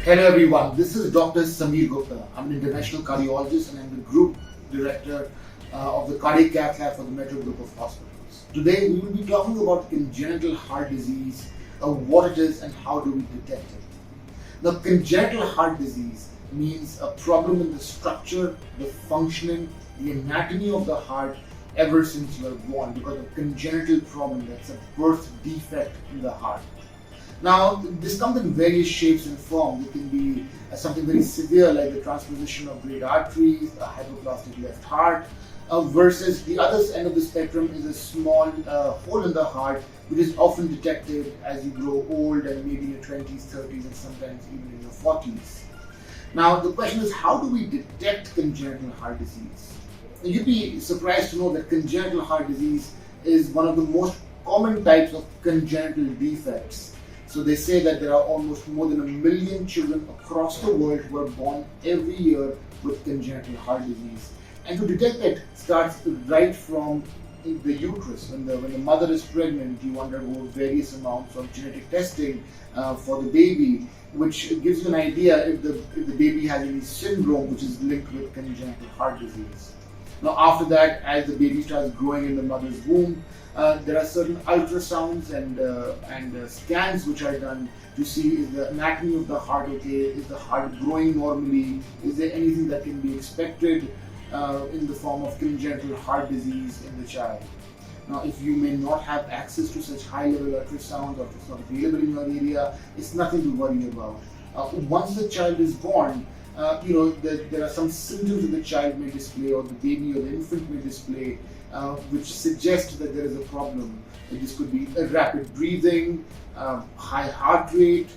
Hello everyone, this is Dr. Sameer Gupta. I'm an interventional cardiologist and I'm the group director of the cardiac cath lab for the Metro Group of Hospitals. Today we will be talking about congenital heart disease, what it is and how do we detect it. Now, congenital heart disease means a problem in the structure, the functioning, the anatomy of the heart ever since you are born, because of congenital problem, that's a birth defect in the heart. Now, this comes in various shapes and forms. It can be something very severe like the transposition of great arteries, a hypoplastic left heart, versus the other end of the spectrum is a small hole in the heart, which is often detected as you grow old and maybe in your 20s, 30s, and sometimes even in your 40s. Now, the question is, how do we detect congenital heart disease? You'd be surprised to know that congenital heart disease is one of the most common types of congenital defects. So they say that there are almost more than 1 million children across the world who are born every year with congenital heart disease. And to detect it starts right from the uterus. When the mother is pregnant, you undergo various amounts of genetic testing for the baby, which gives you an idea if the baby has any syndrome which is linked with congenital heart disease. Now, after that, as the baby starts growing in the mother's womb, there are certain ultrasounds and scans which are done to see is the anatomy of the heart okay, is the heart growing normally, is there anything that can be expected in the form of congenital heart disease in the child. Now, if you may not have access to such high-level ultrasounds or if it's not available in your area, it's nothing to worry about. Once the child is born, there are some symptoms that the child may display or the baby or the infant may display which suggest that there is a problem. This could be rapid breathing, high heart rate,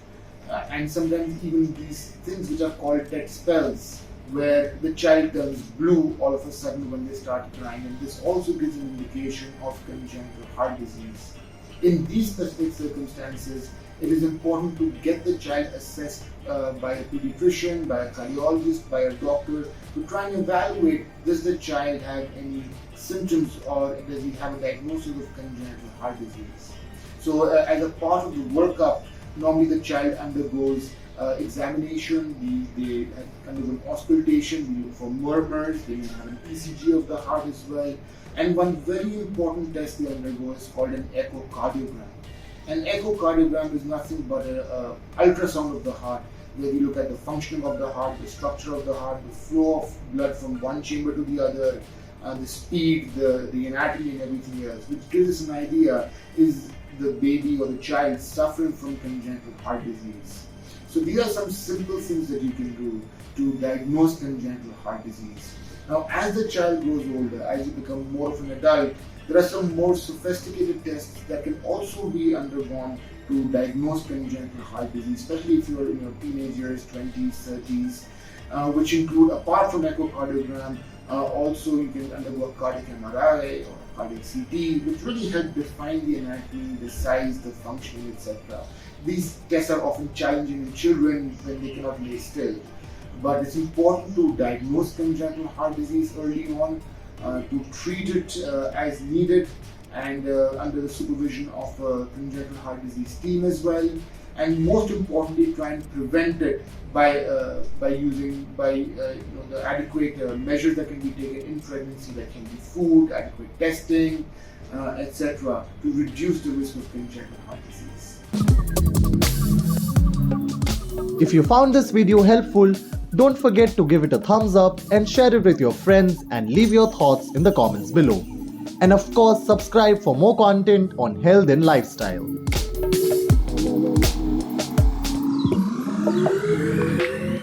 and sometimes even these things which are called dead spells, where the child turns blue all of a sudden when they start crying, and this also gives an indication of congenital heart disease. In these specific circumstances, it is important to get the child assessed by a pediatrician, by a cardiologist, by a doctor to try and evaluate, does the child have any symptoms or does he have a diagnosis of congenital heart disease. So as a part of the workup, normally the child undergoes examination, they undergo an auscultation, we look for murmurs, they may have an ECG of the heart as well, and one very important test they undergo is called an echocardiogram. An echocardiogram is nothing but an ultrasound of the heart, where we look at the functioning of the heart, the structure of the heart, the flow of blood from one chamber to the other, the speed, the anatomy and everything else, which gives us an idea, is the baby or the child suffering from congenital heart disease. So these are some simple things that you can do to diagnose congenital heart disease. Now, as the child grows older, as you become more of an adult, there are some more sophisticated tests that can also be undergone to diagnose congenital heart disease, especially if you're in your teenage years, 20s, 30s, which include, apart from echocardiogram, also you can undergo a cardiac MRI or a cardiac CT, which really help define the anatomy, the size, the functioning, etc. These tests are often challenging in children when they cannot lay still. But it's important to diagnose congenital heart disease early on, to treat it as needed, and under the supervision of a congenital heart disease team as well, and most importantly try and prevent it by using the adequate measures that can be taken in pregnancy, that can be food, adequate testing, etc., to reduce the risk of congenital heart disease. If you found this video helpful, don't forget to give it a thumbs up and share it with your friends and leave your thoughts in the comments below. And of course, subscribe for more content on health and lifestyle.